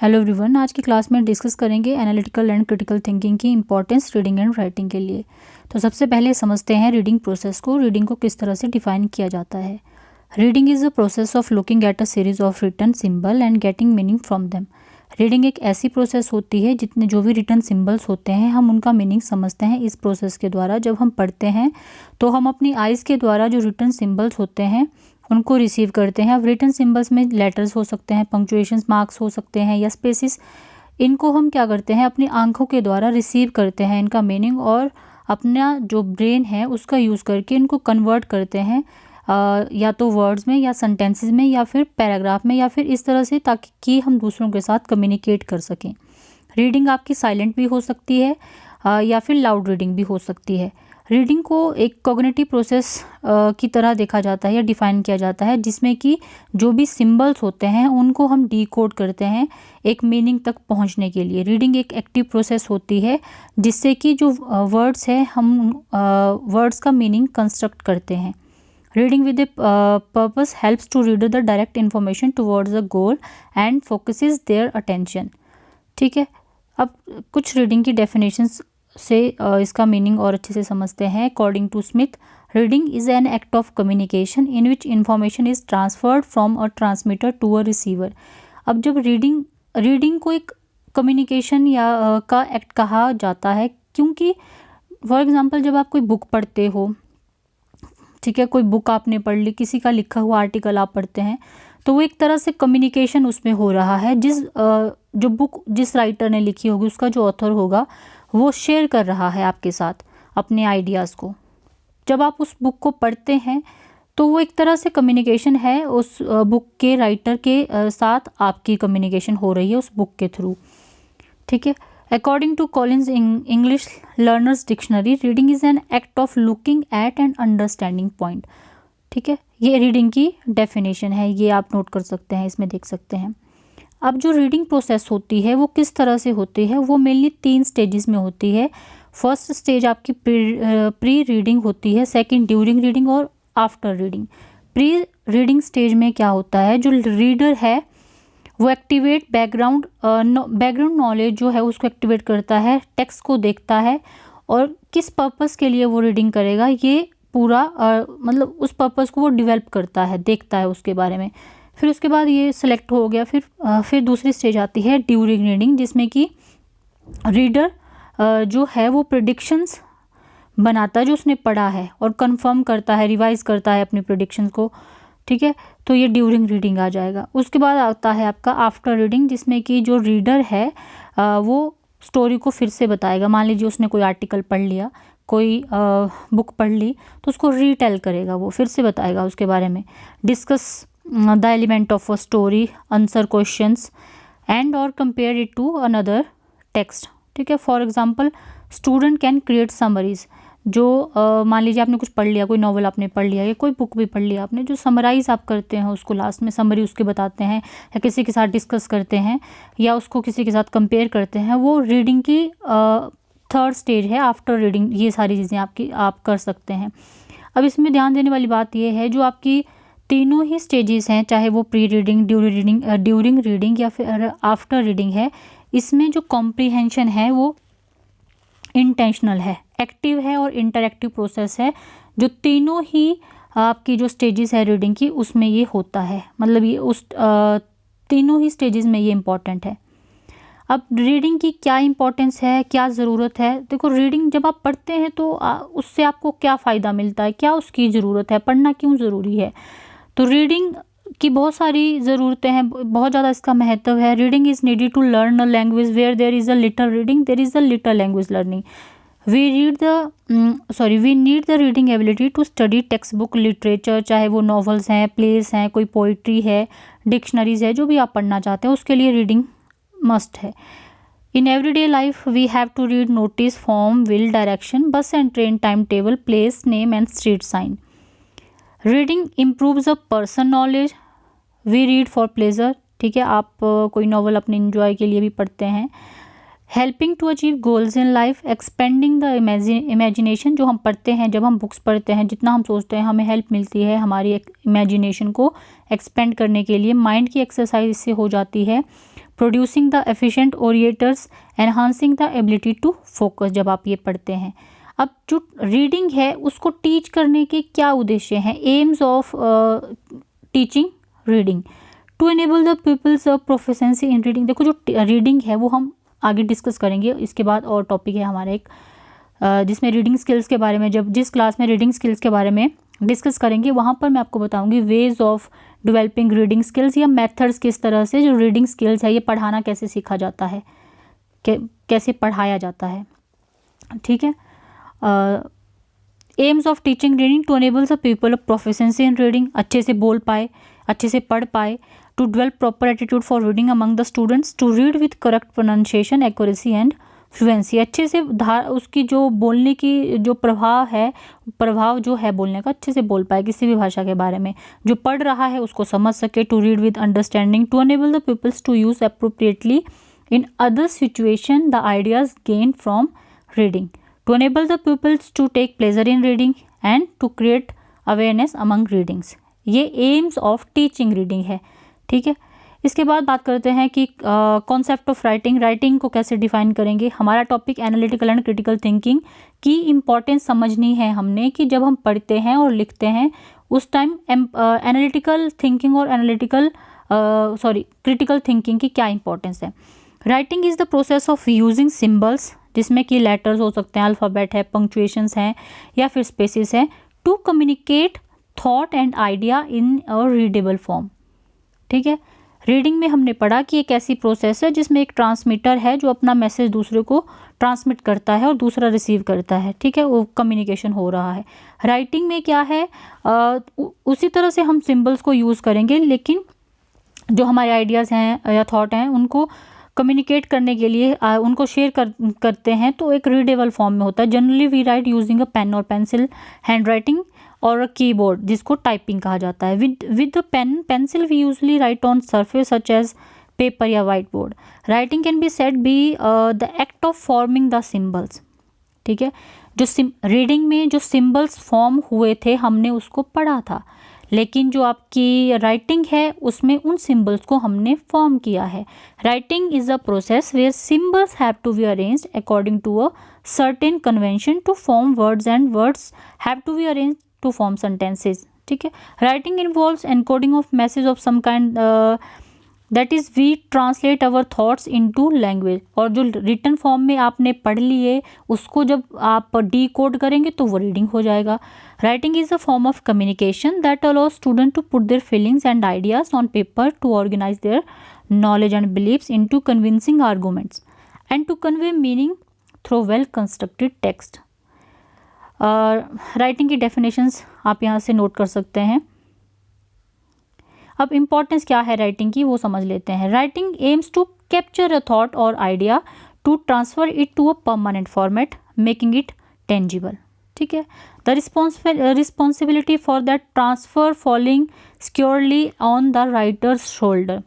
Hello everyone, आज की class में डिस्कस करेंगे एनालिटिकल एंड क्रिटिकल थिंकिंग की इंपॉर्टेंस रीडिंग एंड राइटिंग के लिए। तो सबसे पहले समझते हैं रीडिंग प्रोसेस को। रीडिंग को किस तरह से डिफाइन किया जाता है। Reading is a process of looking at a series of written symbol and getting meaning from them. Reading एक ऐसी प्रोसेस होती है जितने जो भी रिटन सिंबल्स होते हैं हम उनका मीनिंग समझते हैं इस प्रोसेस के द्वारा। जब हम पढ़ते हैं तो हम अपनी आइज़ के द्वारा जो रिटन सिंबल्स होते हैं उनको रिसीव करते हैं। अब रिटन सिंबल्स में लेटर्स हो सकते हैं, पंक्चुएशंस मार्क्स हो सकते हैं या स्पेसिस। इनको हम क्या करते हैं, अपनी आंखों के द्वारा रिसीव करते हैं इनका मीनिंग, और अपना जो ब्रेन है उसका यूज़ करके इनको कन्वर्ट करते हैं या तो वर्ड्स में या सेंटेंसेस में या फिर पैराग्राफ में या फिर इस तरह से, ताकि कि हम दूसरों के साथ कम्युनिकेट कर सकें। रीडिंग आपकी साइलेंट भी हो सकती है या फिर लाउड रीडिंग भी हो सकती है। रीडिंग को एक कॉग्निटिव प्रोसेस की तरह देखा जाता है या डिफाइन किया जाता है, जिसमें कि जो भी सिंबल्स होते हैं उनको हम डिकोड करते हैं एक मीनिंग तक पहुंचने के लिए। रीडिंग एक एक्टिव प्रोसेस होती है जिससे कि जो वर्ड्स है हम वर्ड्स का मीनिंग कंस्ट्रक्ट करते हैं। Reading with a purpose helps to reader the direct information towards the goal and focuses their attention. ठीक है, अब कुछ रीडिंग की डेफिनेशंस से इसका मीनिंग और अच्छे से समझते हैं। According to Smith, reading is an act of communication in which information is transferred from a transmitter to a receiver. अब जब रीडिंग को एक कम्युनिकेशन या का एक्ट कहा जाता है, क्योंकि फॉर एग्जांपल जब आप कोई बुक पढ़ते हो, ठीक है, कोई बुक आपने पढ़ ली, किसी का लिखा हुआ आर्टिकल आप पढ़ते हैं, तो वो एक तरह से कम्युनिकेशन उसमें हो रहा है। जो बुक जिस राइटर ने लिखी होगी, उसका जो ऑथर होगा, वो शेयर कर रहा है आपके साथ अपने आइडियाज़ को। जब आप उस बुक को पढ़ते हैं तो वो एक तरह से कम्युनिकेशन है, उस बुक के राइटर के साथ आपकी कम्युनिकेशन हो रही है उस बुक के थ्रू। ठीक है, according to Collins English learners dictionary, reading is an act of looking at and understanding point. ठीक है, ये रीडिंग की डेफिनेशन है, ये आप नोट कर सकते हैं, इसमें देख सकते हैं। अब जो रीडिंग प्रोसेस होती है वो किस तरह से होती है, वो मेनली 3 स्टेजेस में होती है। फर्स्ट स्टेज आपकी प्री रीडिंग होती है, सेकंड ड्यूरिंग रीडिंग और after reading. Pre reading stage में क्या होता है, जो रीडर है वो एक्टिवेट बैकग्राउंड नॉलेज जो है उसको एक्टिवेट करता है, टेक्स्ट को देखता है और किस पर्पस के लिए वो रीडिंग करेगा ये पूरा मतलब उस पर्पस को वो डिवेल्प करता है, देखता है उसके बारे में। फिर उसके बाद ये सिलेक्ट हो गया। फिर दूसरी स्टेज आती है ड्यूरिंग रीडिंग, जिसमें कि रीडर जो है वो प्रेडिक्शंस बनाता है जो उसने पढ़ा है और कंफर्म करता है, रिवाइज करता है अपनी प्रेडिक्शंस को। ठीक है, तो ये ड्यूरिंग रीडिंग आ जाएगा। उसके बाद आता है आपका आफ्टर रीडिंग, जिसमें कि जो रीडर है वो स्टोरी को फिर से बताएगा। मान लीजिए उसने कोई आर्टिकल पढ़ लिया, कोई बुक पढ़ ली, तो उसको रीटेल करेगा, वो फिर से बताएगा उसके बारे में। Discuss the element of a story, answer questions and और compare it to another text. ठीक है, for example student can create summaries. जो मान लीजिए आपने कुछ पढ़ लिया, कोई नॉवल आपने पढ़ लिया या कोई बुक भी पढ़ लिया आपने, जो समराइज आप करते हैं उसको लास्ट में समरी उसके बताते हैं या किसी के साथ डिस्कस करते हैं या उसको किसी के साथ कंपेयर करते हैं, वो रीडिंग की थर्ड स्टेज है आफ्टर रीडिंग। ये सारी चीज़ें आप कर सकते हैं। अब इसमें ध्यान देने वाली बात यह है, जो आपकी तीनों ही स्टेजेस हैं, चाहे वो प्री रीडिंग, ड्यूरिंग रीडिंग या फिर आफ्टर रीडिंग है, इसमें जो कॉम्प्रीहेंशन है वो इंटेंशनल है, एक्टिव है और इंटरएक्टिव प्रोसेस है। जो तीनों ही आपकी जो स्टेजेस है रीडिंग की, उसमें ये होता है, मतलब ये उस तीनों ही स्टेजेस में ये इम्पॉर्टेंट है। अब रीडिंग की क्या इंपॉर्टेंस है, क्या ज़रूरत है। देखो, रीडिंग जब आप पढ़ते हैं तो उससे आपको क्या फ़ायदा मिलता है, क्या उसकी ज़रूरत है, पढ़ना क्यों ज़रूरी है। तो रीडिंग की बहुत सारी ज़रूरतें हैं, बहुत ज़्यादा इसका महत्व है। Reading is needed to learn a language where there is a little reading, there is a little language learning. We need the reading ability to study text book literature, चाहे वो नॉवेल्स हैं, प्लेस हैं, कोई poetry है, dictionaries है, जो भी आप पढ़ना चाहते हैं उसके लिए रीडिंग मस्ट है। In everyday life, we have to read notice, form, will, direction, bus and train timetable, place, name and street sign. Reading improves a person knowledge. We read for pleasure. ठीक है, आप कोई novel अपने enjoy के लिए भी पढ़ते हैं। Helping to achieve goals in life, expanding the imagination, जो हम पढ़ते हैं, जब हम बुक्स पढ़ते हैं, जितना हम सोचते हैं हमें हेल्प मिलती है हमारी इमेजिनेशन को एक्सपेंड करने के लिए। माइंड की एक्सरसाइज इससे हो जाती है। Producing the efficient orators, enhancing the ability to focus, जब आप ये पढ़ते हैं। अब जो रीडिंग है उसको टीच करने के क्या उद्देश्य हैं? Aims of teaching reading, to enable the peoples proficiency in reading. देखो जो रीडिंग है वो हम आगे डिस्कस करेंगे, इसके बाद और टॉपिक है हमारा एक जिसमें रीडिंग स्किल्स के बारे में, जब जिस क्लास में रीडिंग स्किल्स के बारे में डिस्कस करेंगे वहाँ पर मैं आपको बताऊंगी ways of developing reading skills, या मेथड्स किस तरह से जो रीडिंग स्किल्स है ये पढ़ाना कैसे सीखा जाता है, कैसे पढ़ाया जाता है। ठीक है। Aims of teaching reading, to enable the people proficiency in reading, अच्छे से बोल पाए, अच्छे से पढ़ पाए। To develop proper attitude for reading among the students, to read with correct pronunciation, accuracy and fluency, अच्छे से उसकी जो बोलने की जो प्रभाव जो है बोलने का, अच्छे से बोल पाए किसी भी भाषा के बारे में, जो पढ़ रहा है उसको समझ सके। To read with understanding, to enable the peoples to use appropriately in other situation the ideas gain from reading, to enable the peoples to take pleasure in reading and to create awareness among readings. ये aims of teaching reading है। ठीक है। इसके बाद बात करते हैं कि कॉन्सेप्ट ऑफ राइटिंग, राइटिंग को कैसे डिफाइन करेंगे। हमारा topic analytical and critical thinking की इम्पॉर्टेंस समझनी है हमने, कि जब हम पढ़ते हैं और लिखते हैं उस टाइम एनालिटिकल थिंकिंग और क्रिटिकल थिंकिंग की क्या इंपॉर्टेंस है। Writing is the process of using symbols, जिसमें कि लेटर्स हो सकते हैं, अल्फ़ाबेट है, पंक्चुएशंस हैं या फिर स्पेसिस है, to communicate thought and idea in a readable form. ठीक है। रीडिंग में हमने पढ़ा कि एक ऐसी प्रोसेस है जिसमें एक ट्रांसमीटर है जो अपना मैसेज दूसरे को ट्रांसमिट करता है और दूसरा रिसीव करता है। ठीक है, वो कम्युनिकेशन हो रहा है। राइटिंग में क्या है, उसी तरह से हम सिंबल्स को यूज़ करेंगे, लेकिन जो हमारे आइडियाज़ हैं या थॉट हैं उनको कम्युनिकेट करने के लिए उनको शेयर करते हैं तो एक रीडेबल फॉर्म में होता है। Generally we write using a pen और पेंसिल, हैंड राइटिंग और कीबोर्ड जिसको टाइपिंग कहा जाता है। With pen pencil we usually write on surface such as paper या whiteboard. Writing can be said be the act of forming the symbols. ठीक है, जो रीडिंग में जो सिम्बल्स फॉर्म हुए थे हमने उसको पढ़ा था, लेकिन जो आपकी राइटिंग है उसमें उन सिम्बल्स को हमने फॉर्म किया है। Writing is a process where symbols have to be arranged according to a certain convention to form words and words have to be arranged to form sentences. ठीक है, writing involves encoding of message of some kind, that is we translate our thoughts into language. और जो written form में आपने पढ़ लिए उसको जब आप डी कोड करेंगे तो वो रीडिंग हो जाएगा। Writing is a form of communication that allows student to put their feelings and ideas on paper, to organise their knowledge and beliefs into convincing arguments and to convey meaning through well constructed text. Writing की definitions आप यहाँ से note कर सकते हैं। अब importance क्या है राइटिंग की वो समझ लेते हैं। Writing aims to capture a thought और idea to transfer it to a permanent format making it tangible. ठीक है, the responsibility for that transfer falling squarely on the writer's shoulder.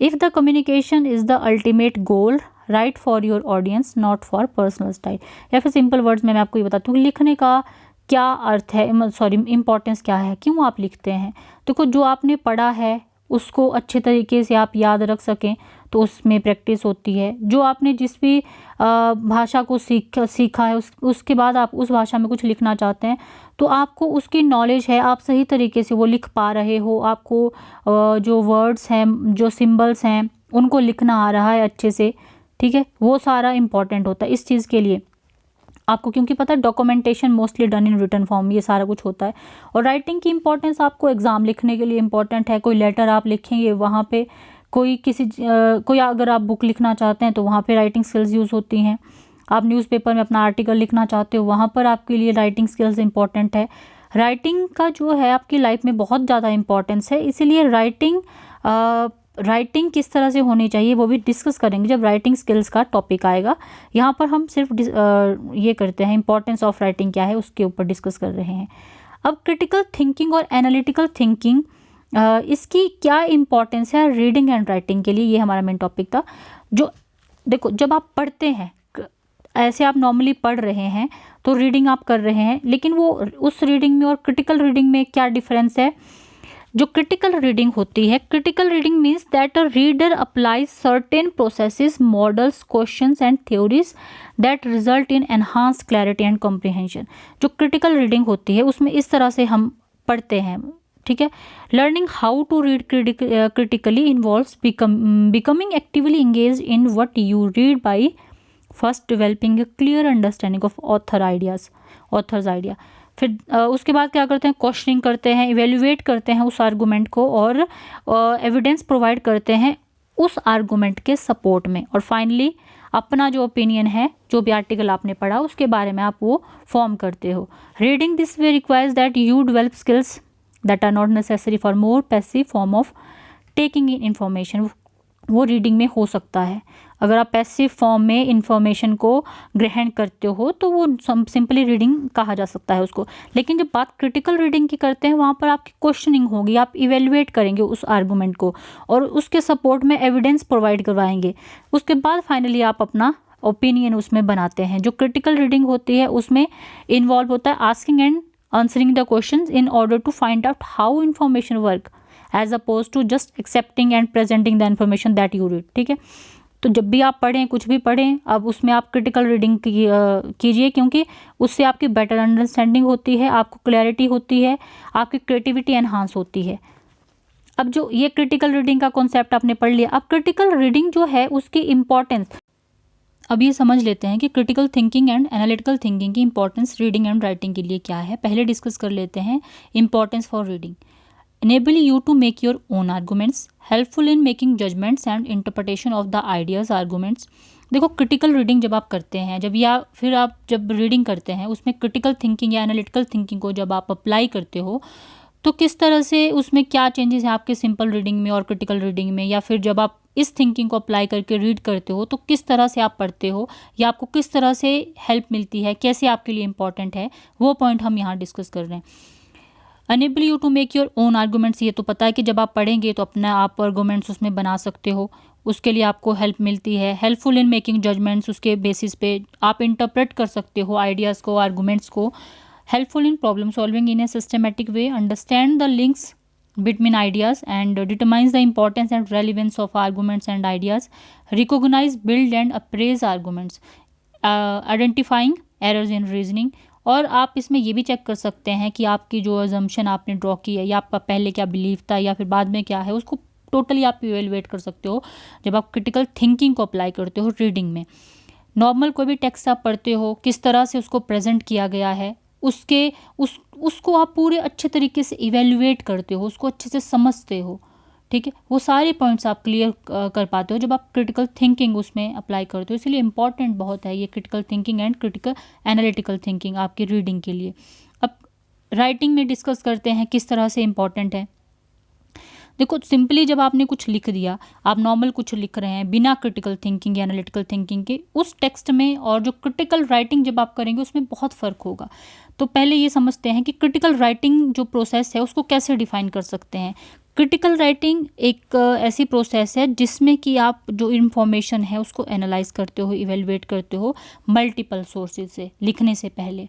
If the communication is the ultimate goal, write for your audience not for personal style. या फिर simple words में मैं आपको ये बताती हूँ लिखने का क्या अर्थ है, इम्पॉर्टेंस क्या है, क्यों आप लिखते हैं। देखो जो आपने पढ़ा है उसको अच्छे तरीके से आप याद रख सकें तो उसमें प्रैक्टिस होती है। जो आपने जिस भी भाषा को सीखा है उसके बाद आप उस भाषा में कुछ लिखना चाहते हैं तो आपको उसकी नॉलेज है, आप सही तरीके से वो लिख पा रहे हो, आपको जो वर्ड्स हैं, जो सिंबल्स हैं उनको लिखना आ रहा है अच्छे से। ठीक है, वो सारा इम्पॉर्टेंट होता है इस चीज़ के लिए आपको, क्योंकि पता है documentation mostly done in written form, ये सारा कुछ होता है। और राइटिंग की इंपॉर्टेंस आपको एग्ज़ाम लिखने के लिए इंपॉर्टेंट है। कोई लेटर आप लिखेंगे वहाँ पे कोई अगर आप बुक लिखना चाहते हैं तो वहाँ पे राइटिंग स्किल्स यूज़ होती हैं। आप न्यूज़पेपर में अपना आर्टिकल लिखना चाहते हो वहाँ पर आपके लिए राइटिंग स्किल्स इंपॉर्टेंट है। राइटिंग का जो है आपकी लाइफ में बहुत ज़्यादा इंपॉर्टेंस है, इसीलिए राइटिंग किस तरह से होनी चाहिए वो भी डिस्कस करेंगे जब राइटिंग स्किल्स का टॉपिक आएगा। यहाँ पर हम सिर्फ ये करते हैं इंपॉर्टेंस ऑफ राइटिंग क्या है उसके ऊपर डिस्कस कर रहे हैं। अब क्रिटिकल थिंकिंग और एनालिटिकल थिंकिंग, इसकी क्या इंपॉर्टेंस है रीडिंग एंड राइटिंग के लिए, ये हमारा मेन टॉपिक था। जो देखो जब आप पढ़ते हैं, ऐसे आप नॉर्मली पढ़ रहे हैं तो रीडिंग आप कर रहे हैं, लेकिन वो उस रीडिंग में और क्रिटिकल रीडिंग में क्या डिफरेंस है? जो क्रिटिकल रीडिंग होती है, critical reading means that a reader applies certain processes, models, questions and theories that result in enhance clarity and comprehension. जो क्रिटिकल रीडिंग होती है उसमें इस तरह से हम पढ़ते हैं, ठीक है। Learning how to read critically involves becoming actively engage in what you read by first developing a clear understanding of authors idea. फिर उसके बाद क्या करते हैं? क्वेश्चनिंग करते हैं, इवेल्युएट करते हैं उस आर्गूमेंट को और एविडेंस प्रोवाइड करते हैं उस आर्गूमेंट के सपोर्ट में, और फाइनली अपना जो ओपिनियन है, जो भी आर्टिकल आपने पढ़ा उसके बारे में आप वो फॉर्म करते हो। Reading this way requires that you develop skills that are not necessary for more passive form of taking in information. वो रीडिंग में हो सकता है, अगर आप पैसिव फॉर्म में इंफॉर्मेशन को ग्रहण करते हो तो वो सिंपली रीडिंग कहा जा सकता है उसको। लेकिन जब बात क्रिटिकल रीडिंग की करते हैं, वहाँ पर आपकी क्वेश्चनिंग होगी, आप इवेल्युएट करेंगे उस आर्गूमेंट को और उसके सपोर्ट में एविडेंस प्रोवाइड करवाएंगे। उसके बाद फाइनली आप अपना ओपिनियन उसमें बनाते हैं। जो क्रिटिकल रीडिंग होती है उसमें इन्वॉल्व होता है asking and answering the questions in order to find out how information work as oppose to just accepting and presenting the information that you read, ठीक है। तो जब भी आप पढ़ें, कुछ भी पढ़ें, अब उसमें आप क्रिटिकल रीडिंग कीजिए, क्योंकि उससे आपकी बेटर अंडरस्टैंडिंग होती है, आपको क्लैरिटी होती है, आपकी क्रिएटिविटी एनहांस होती है। अब जो ये क्रिटिकल रीडिंग का कॉन्सेप्ट आपने पढ़ लिया, अब क्रिटिकल रीडिंग जो है उसकी इम्पॉर्टेंस अब ये समझ लेते हैं कि critical thinking and analytical thinking की इंपॉर्टेंस रीडिंग एंड राइटिंग के लिए क्या है। पहले डिस्कस कर लेते हैं importance for reading. enable you to make your own arguments, helpful in making judgments and interpretation of the ideas arguments। देखो क्रिटिकल रीडिंग जब आप करते हैं, जब या फिर आप जब रीडिंग करते हैं उसमें क्रिटिकल थिंकिंग या एनालिटिकल थिंकिंग को जब आप अप्लाई करते हो तो किस तरह से उसमें क्या चेंजेस हैं आपके सिंपल रीडिंग में और क्रिटिकल रीडिंग में, या फिर जब आप इस थिंकिंग को अप्लाई करके रीड करते हो तो किस तरह से आप पढ़ते हो या आपको किस तरह से हेल्प मिलती है, कैसे आपके लिए इंपॉर्टेंट है, वो पॉइंट हम यहाँ डिस्कस कर रहे हैं। Enable you to make your own arguments, ये तो पता है कि जब आप पढ़ेंगे तो अपना आप आर्गूमेंट्स उसमें बना सकते हो, उसके लिए आपको हेल्प मिलती है। हेल्पफुल इन मेकिंग जजमेंट्स, उसके बेसिस पे आप इंटरप्रेट कर सकते हो आइडियाज़ को, आर्गूमेंट्स को। Helpful in problem solving in a systematic way, understand the links between ideas and determines the importance and relevance of arguments and ideas, recognize, build and appraise arguments, identifying errors in reasoning। और आप इसमें ये भी check कर सकते हैं कि आपकी जो अजम्पशन आपने ड्रॉ की है या आपका पहले क्या बिलीव था या फिर बाद में क्या है, उसको टोटली आप इवेलुएट कर सकते हो जब आप क्रिटिकल थिंकिंग को अप्लाई करते हो रीडिंग में। नॉर्मल कोई भी टेक्स्ट आप पढ़ते हो, किस तरह से उसको प्रेजेंट किया गया है, उसको आप पूरे अच्छे तरीके से इवेल्युएट करते हो, उसको अच्छे से समझते हो, ठीक है। वो सारे पॉइंट्स आप क्लियर कर पाते हो जब आप क्रिटिकल थिंकिंग उसमें अप्लाई करते हो। इसलिए इंपॉर्टेंट बहुत है ये critical thinking and critical analytical thinking आपकी रीडिंग के लिए। अब राइटिंग में डिस्कस करते हैं किस तरह से इंपॉर्टेंट है। देखो सिंपली जब आपने कुछ लिख दिया, आप नॉर्मल कुछ लिख रहे हैं बिना क्रिटिकल थिंकिंग या एनालिटिकल थिंकिंग के, उस टेक्स्ट में और जो क्रिटिकल राइटिंग जब आप करेंगे उसमें बहुत फ़र्क होगा। तो पहले ये समझते हैं कि क्रिटिकल राइटिंग जो प्रोसेस है उसको कैसे डिफाइन कर सकते हैं। क्रिटिकल राइटिंग एक ऐसी प्रोसेस है जिसमें कि आप जो इन्फॉर्मेशन है उसको एनालाइज करते हो, इवेलुएट करते हो मल्टीपल सोर्सेज से लिखने से पहले।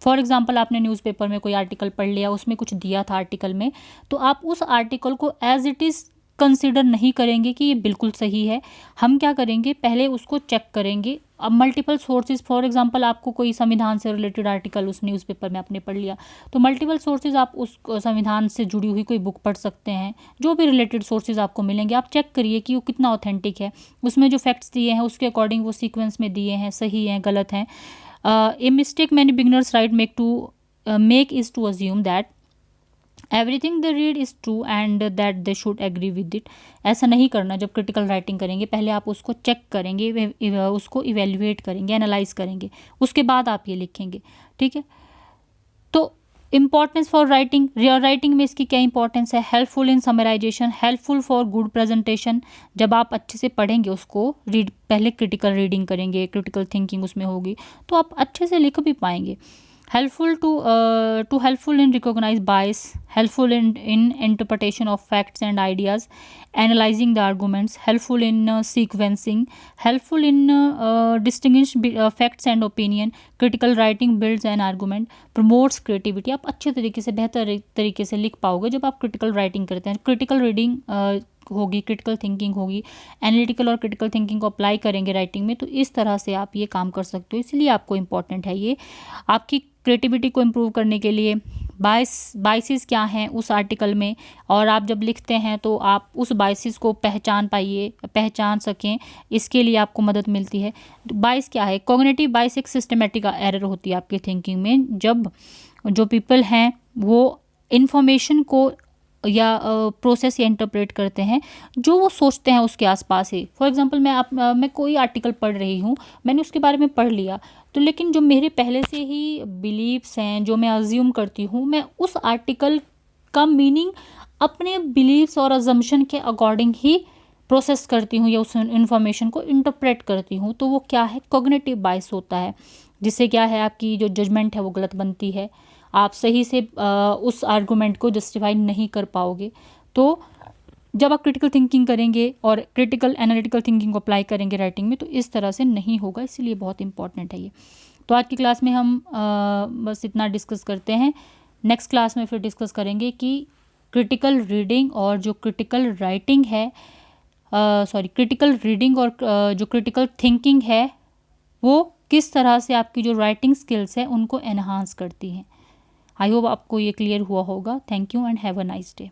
फॉर एग्जाम्पल आपने न्यूज़पेपर में कोई आर्टिकल पढ़ लिया, उसमें कुछ दिया था आर्टिकल में, तो आप उस आर्टिकल को एज इट इज़ कंसिडर नहीं करेंगे कि ये बिल्कुल सही है। हम क्या करेंगे, पहले उसको चेक करेंगे। अब मल्टीपल सोर्सेज, फॉर एग्जांपल आपको कोई संविधान से रिलेटेड आर्टिकल उस न्यूज़पेपर में आपने पढ़ लिया, तो मल्टीपल सोर्सेज आप उस संविधान से जुड़ी हुई कोई बुक पढ़ सकते हैं, जो भी रिलेटेड सोर्सेज आपको मिलेंगे आप चेक करिए कि वो कितना ऑथेंटिक है, उसमें जो फैक्ट्स दिए हैं उसके अकॉर्डिंग वो सीक्वेंस में दिए हैं, सही हैं, गलत हैं। A mistake many beginners write make is to assume that everything they read is true and that they should agree with it. ऐसा नहीं करना। जब क्रिटिकल राइटिंग करेंगे पहले आप उसको चेक करेंगे, उसको इवेल्युएट करेंगे, एनालाइज करेंगे, उसके बाद आप ये लिखेंगे, ठीक है। तो इम्पॉर्टेंस फॉर राइटिंग, राइटिंग में इसकी क्या इंपॉर्टेंस है। Helpful in summarisation, helpful for good presentation. जब आप अच्छे से पढ़ेंगे उसको, पहले क्रिटिकल रीडिंग करेंगे, क्रिटिकल थिंकिंग उसमें होगी तो आप अच्छे से लिख भी पाएंगे। Helpful helpful in recognise bias, helpful in interpretation of facts and ideas, analysing the arguments, helpful in sequencing, helpful in distinguish facts and opinion, critical writing builds an argument, promotes creativity. आप अच्छे तरीके से, बेहतर तरीके से लिख पाओगे जब आप क्रिटिकल राइटिंग करते हैं। क्रिटिकल रीडिंग होगी, क्रिटिकल थिंकिंग होगी, एनालिटिकल और क्रिटिकल थिंकिंग को अप्लाई करेंगे राइटिंग में, तो इस तरह से आप ये काम कर सकते हो। इसलिए आपको इम्पॉर्टेंट है ये, आपकी क्रिएटिविटी को इम्प्रूव करने के लिए। बाइसेस क्या हैं उस आर्टिकल में, और आप जब लिखते हैं तो आप उस बाइसेस को पहचान सकें, इसके लिए आपको मदद मिलती है। बाइस क्या है? कॉग्निटिव बाइस एक सिस्टमेटिक एरर होती है आपकी थिंकिंग में, जब जो पीपल हैं वो इन्फॉर्मेशन को या प्रोसेस या इंटरप्रेट करते हैं जो वो सोचते हैं उसके आसपास ही। फॉर एग्जांपल मैं कोई आर्टिकल पढ़ रही हूँ, मैंने उसके बारे में पढ़ लिया, तो लेकिन जो मेरे पहले से ही बिलीव्स हैं, जो मैं अज्यूम करती हूँ, मैं उस आर्टिकल का मीनिंग अपने बिलीव्स और अजम्पशन के अकॉर्डिंग ही प्रोसेस करती हूँ या उस इन्फॉर्मेशन को इंटरप्रेट करती हूँ। तो वो क्या है? कॉग्निटिव बाइस होता है, जिससे क्या है, आपकी जो जजमेंट है वो गलत बनती है, आप सही से उस आर्गूमेंट को जस्टिफाई नहीं कर पाओगे। तो जब आप क्रिटिकल थिंकिंग करेंगे और क्रिटिकल एनालिटिकल थिंकिंग को अप्लाई करेंगे राइटिंग में, तो इस तरह से नहीं होगा, इसीलिए बहुत इंपॉर्टेंट है ये। तो आज की क्लास में हम बस इतना डिस्कस करते हैं। नेक्स्ट क्लास में फिर डिस्कस करेंगे कि क्रिटिकल रीडिंग और जो क्रिटिकल राइटिंग है, क्रिटिकल रीडिंग और जो क्रिटिकल थिंकिंग है वो किस तरह से आपकी जो राइटिंग स्किल्स है उनको एनहांस करती हैं। आई होप आपको ये क्लियर हुआ होगा। Thank you and have a nice day.